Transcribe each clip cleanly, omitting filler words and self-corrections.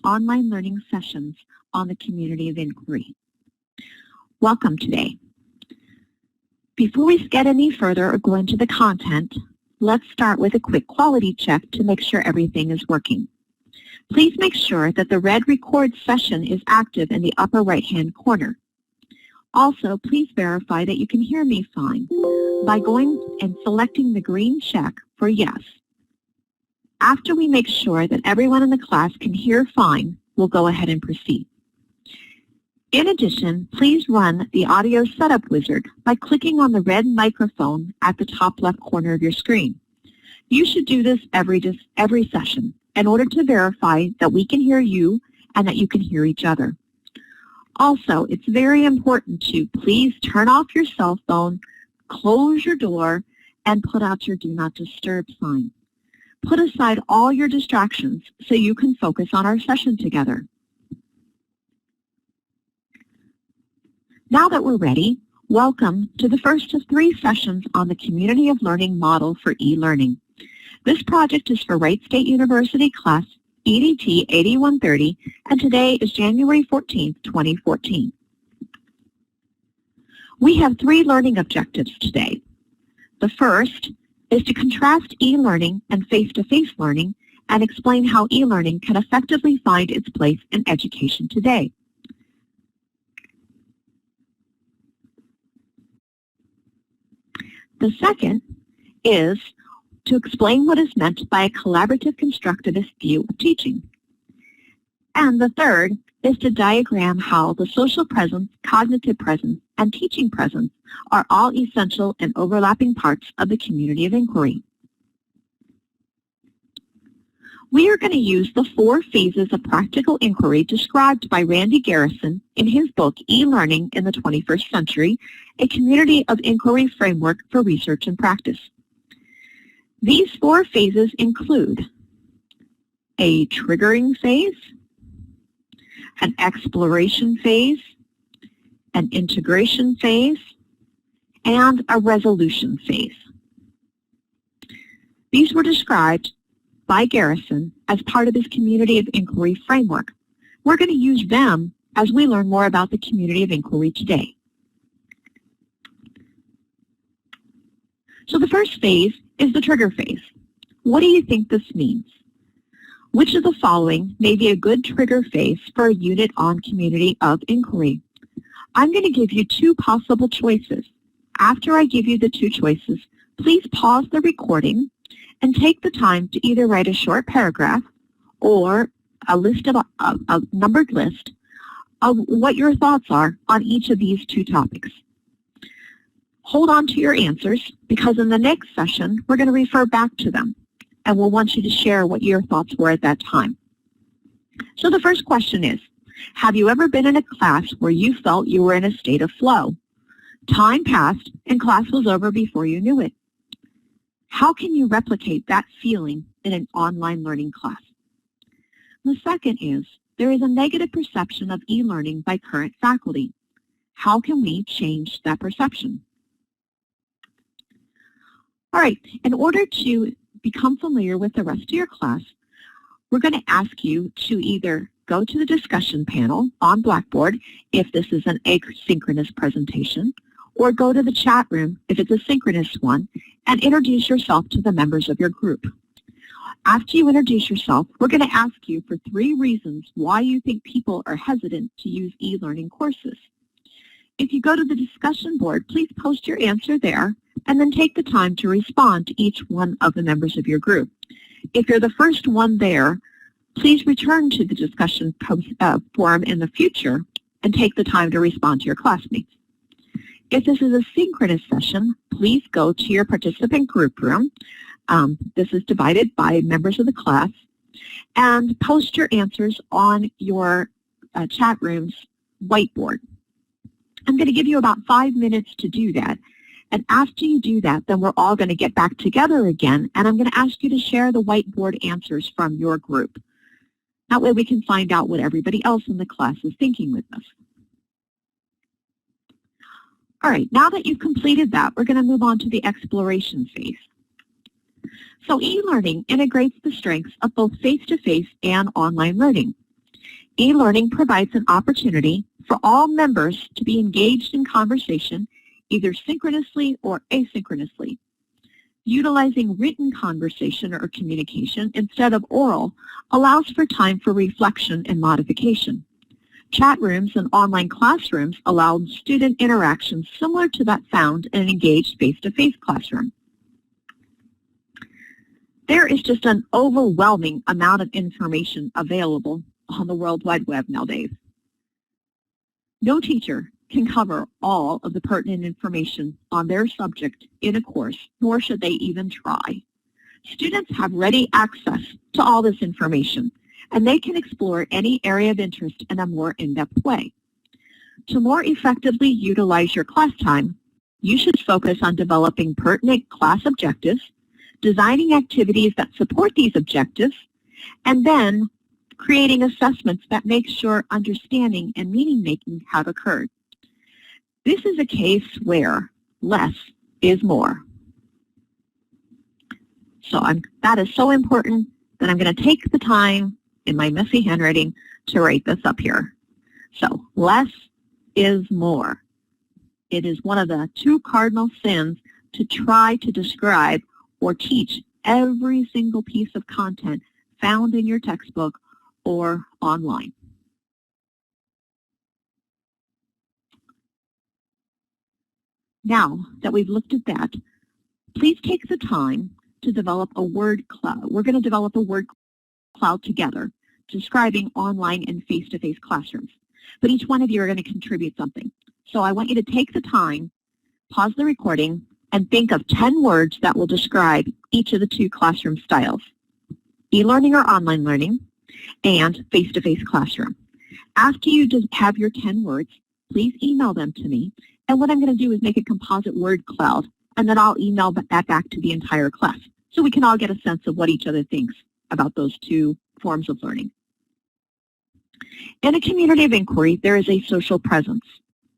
online learning sessions on the Community of Inquiry. Welcome today. Before we get any further or go into the content, let's start with a quick quality check to make sure everything is working. Please make sure that the red record session is active in the upper right-hand corner. Also, please verify that you can hear me fine by going and selecting the green check for yes. After we make sure that everyone in the class can hear fine, we'll go ahead and proceed. In addition, please run the audio setup wizard by clicking on the red microphone at the top left corner of your screen. You should do this every session in order to verify that we can hear you and that you can hear each other. Also, it's very important to please turn off your cell phone, close your door, and put out your Do Not Disturb sign. Put aside all your distractions so you can focus on our session together. Now that we're ready, welcome to the first of 3 sessions on the Community of Learning model for e-learning. This project is for Wright State University class EDT 8130, and today is January 14th, 2014. We have 3 learning objectives today. The first is to contrast e-learning and face-to-face learning and explain how e-learning can effectively find its place in education today. The second is to explain what is meant by a collaborative constructivist view of teaching. And the third is to diagram how the social presence, cognitive presence, and teaching presence are all essential and overlapping parts of the community of inquiry. We are going to use the 4 phases of practical inquiry described by Randy Garrison in his book, E-Learning in the 21st Century, a Community of Inquiry Framework for Research and Practice. These 4 phases include a triggering phase, an exploration phase, an integration phase, and a resolution phase. These were described by Garrison as part of his Community of Inquiry framework. We're going to use them as we learn more about the Community of Inquiry today. So the first phase is the trigger phase. What do you think this means? Which of the following may be a good trigger phase for a unit on Community of Inquiry? I'm going to give you 2 possible choices. After I give you the 2 choices, please pause the recording and take the time to either write a short paragraph or a numbered list of what your thoughts are on each of these 2 topics. Hold on to your answers because in the next session, we're going to refer back to them and we'll want you to share what your thoughts were at that time. So the first question is, have you ever been in a class where you felt you were in a state of flow? Time passed and class was over before you knew it. How can you replicate that feeling in an online learning class? The second is, there is a negative perception of e-learning by current faculty. How can we change that perception? All right, in order to become familiar with the rest of your class, we're going to ask you to either go to the discussion panel on Blackboard if this is an asynchronous presentation, or go to the chat room if it's a synchronous one, and introduce yourself to the members of your group. After you introduce yourself, we're going to ask you for 3 reasons why you think people are hesitant to use e-learning courses. If you go to the discussion board, please post your answer there, and then take the time to respond to each one of the members of your group. If you're the first one there, please return to the discussion forum in the future and take the time to respond to your classmates. If this is a synchronous session, please go to your participant group room. This is divided by members of the class, and post your answers on your chat room's whiteboard. I'm going to give you about 5 minutes to do that. And after you do that, then we're all going to get back together again, and I'm going to ask you to share the whiteboard answers from your group. That way we can find out what everybody else in the class is thinking with us. All right, now that you've completed that, we're going to move on to the exploration phase. So e-learning integrates the strengths of both face-to-face and online learning. E-learning provides an opportunity for all members to be engaged in conversation, either synchronously or asynchronously. Utilizing written conversation or communication instead of oral allows for time for reflection and modification. Chat rooms and online classrooms allow student interactions similar to that found in an engaged face-to-face classroom. There is just an overwhelming amount of information available on the World Wide Web nowadays. No teacher can cover all of the pertinent information on their subject in a course, nor should they even try. Students have ready access to all this information, and they can explore any area of interest in a more in-depth way. To more effectively utilize your class time, you should focus on developing pertinent class objectives, designing activities that support these objectives, and then creating assessments that make sure understanding and meaning-making have occurred. This is a case where less is more. So that is so important that I'm going to take the time in my messy handwriting to write this up here. So less is more. It is one of the two cardinal sins to try to describe or teach every single piece of content found in your textbook or online. Now that we've looked at that, please take the time to develop a word cloud. We're going to develop a word cloud together, describing online and face-to-face classrooms. But each one of you are going to contribute something. So I want you to take the time, pause the recording, and think of 10 words that will describe each of the two classroom styles: e-learning or online learning, and face-to-face classroom. After you just have your 10 words, please email them to me. And what I'm going to do is make a composite word cloud, and then I'll email that back to the entire class so we can all get a sense of what each other thinks about those two forms of learning. In a community of inquiry, there is a social presence.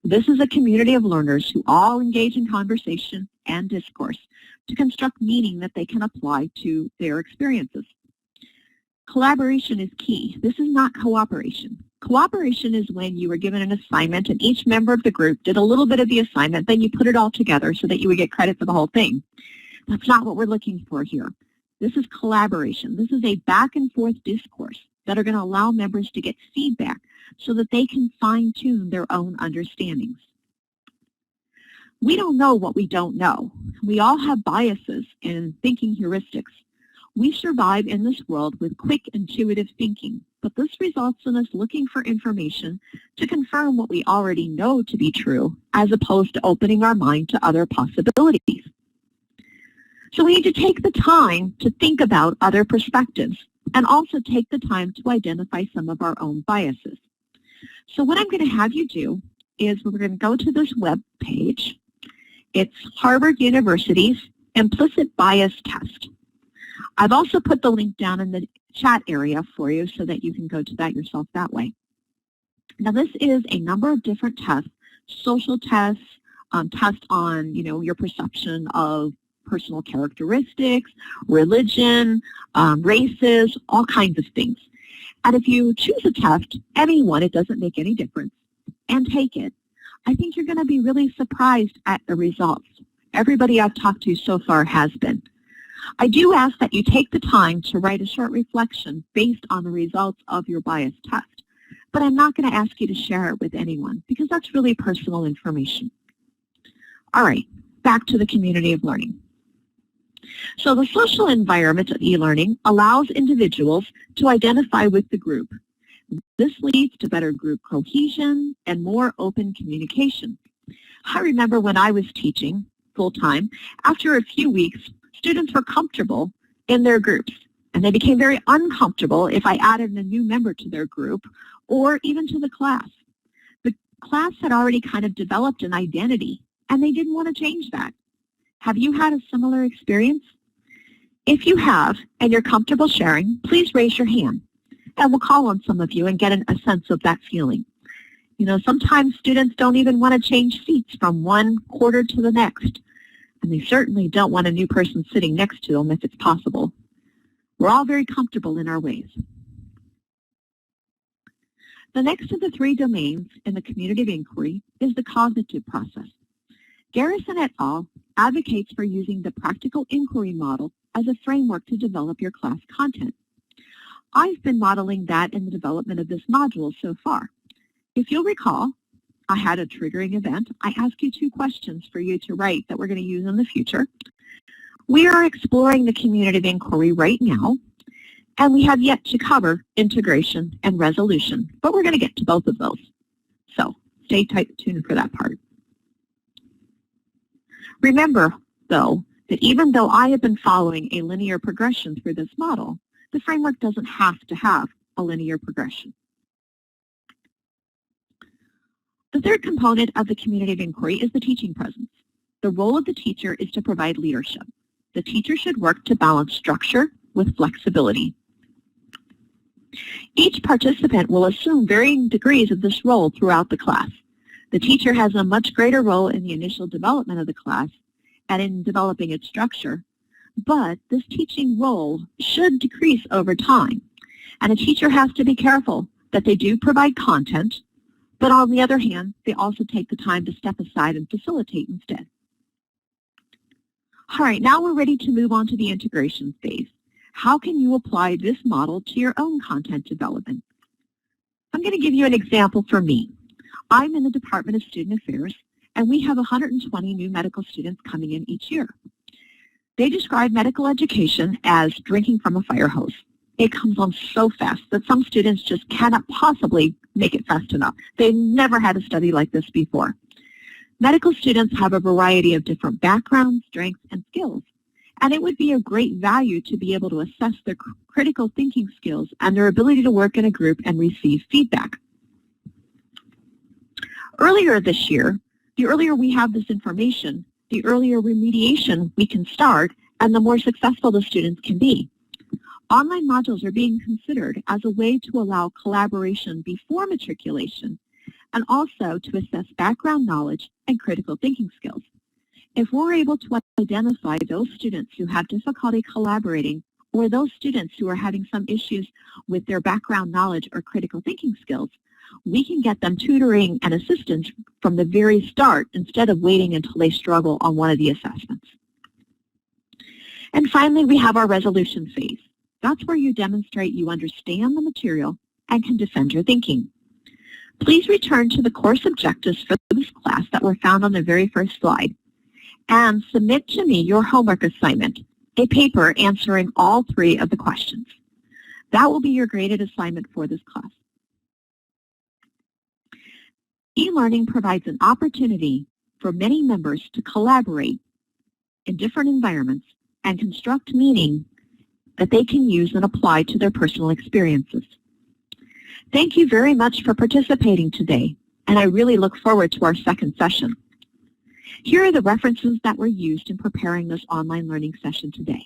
This is a community of learners who all engage in conversation and discourse to construct meaning that they can apply to their experiences. Collaboration is key. This is not cooperation. Cooperation is when you were given an assignment and each member of the group did a little bit of the assignment, then you put it all together so that you would get credit for the whole thing. That's not what we're looking for here. This is collaboration. This is a back and forth discourse that are going to allow members to get feedback so that they can fine-tune their own understandings. We don't know what we don't know. We all have biases and thinking heuristics. We survive in this world with quick, intuitive thinking, but this results in us looking for information to confirm what we already know to be true, as opposed to opening our mind to other possibilities. So we need to take the time to think about other perspectives and also take the time to identify some of our own biases. So what I'm going to have you do is we're going to go to this web page. It's Harvard University's Implicit Bias Test. I've also put the link down in the chat area for you so that you can go to that yourself that way. Now this is a number of different tests, social tests, tests on your perception of personal characteristics, religion, races, all kinds of things. And if you choose a test, any one, it doesn't make any difference, and take it, I think you're going to be really surprised at the results. Everybody I've talked to so far has been. I do ask that you take the time to write a short reflection based on the results of your bias test, but I'm not going to ask you to share it with anyone because that's really personal information. All right, back to the community of learning. So the social environment of e-learning allows individuals to identify with the group. This leads to better group cohesion and more open communication. I remember when I was teaching full-time, after a few weeks, students were comfortable in their groups, and they became very uncomfortable if I added a new member to their group or even to the class. The class had already kind of developed an identity, and they didn't want to change that. Have you had a similar experience? If you have, and you're comfortable sharing, please raise your hand, and we'll call on some of you and get a sense of that feeling. Sometimes students don't even want to change seats from one quarter to the next, and they certainly don't want a new person sitting next to them if it's possible. We're all very comfortable in our ways. The next of the three domains in the community of inquiry is the cognitive process. Garrison et al. Advocates for using the practical inquiry model as a framework to develop your class content. I've been modeling that in the development of this module so far. If you'll recall, I had a triggering event. I asked you 2 questions for you to write that we're going to use in the future. We are exploring the community of inquiry right now, and we have yet to cover integration and resolution, but we're going to get to both of those. So stay tuned for that part. Remember, though, that even though I have been following a linear progression through this model, the framework doesn't have to have a linear progression. The third component of the community of inquiry is the teaching presence. The role of the teacher is to provide leadership. The teacher should work to balance structure with flexibility. Each participant will assume varying degrees of this role throughout the class. The teacher has a much greater role in the initial development of the class and in developing its structure, but this teaching role should decrease over time. And a teacher has to be careful that they do provide content, but on the other hand, they also take the time to step aside and facilitate instead. All right, now we're ready to move on to the integration phase. How can you apply this model to your own content development? I'm going to give you an example for me. I'm in the Department of Student Affairs, and we have 120 new medical students coming in each year. They describe medical education as drinking from a fire hose. It comes on so fast that some students just cannot possibly make it fast enough. They've never had a study like this before. Medical students have a variety of different backgrounds, strengths, and skills, and it would be of great value to be able to assess their critical thinking skills and their ability to work in a group and receive feedback. Earlier this year, the earlier we have this information, the earlier remediation we can start, and the more successful the students can be. Online modules are being considered as a way to allow collaboration before matriculation and also to assess background knowledge and critical thinking skills. If we're able to identify those students who have difficulty collaborating or those students who are having some issues with their background knowledge or critical thinking skills, we can get them tutoring and assistance from the very start instead of waiting until they struggle on one of the assessments. And finally, we have our resolution phase. That's where you demonstrate you understand the material and can defend your thinking. Please return to the course objectives for this class that were found on the very first slide and submit to me your homework assignment, a paper answering all 3 of the questions. That will be your graded assignment for this class. E-learning provides an opportunity for many members to collaborate in different environments and construct meaning that they can use and apply to their personal experiences. Thank you very much for participating today, and I really look forward to our second session. Here are the references that were used in preparing this online learning session today.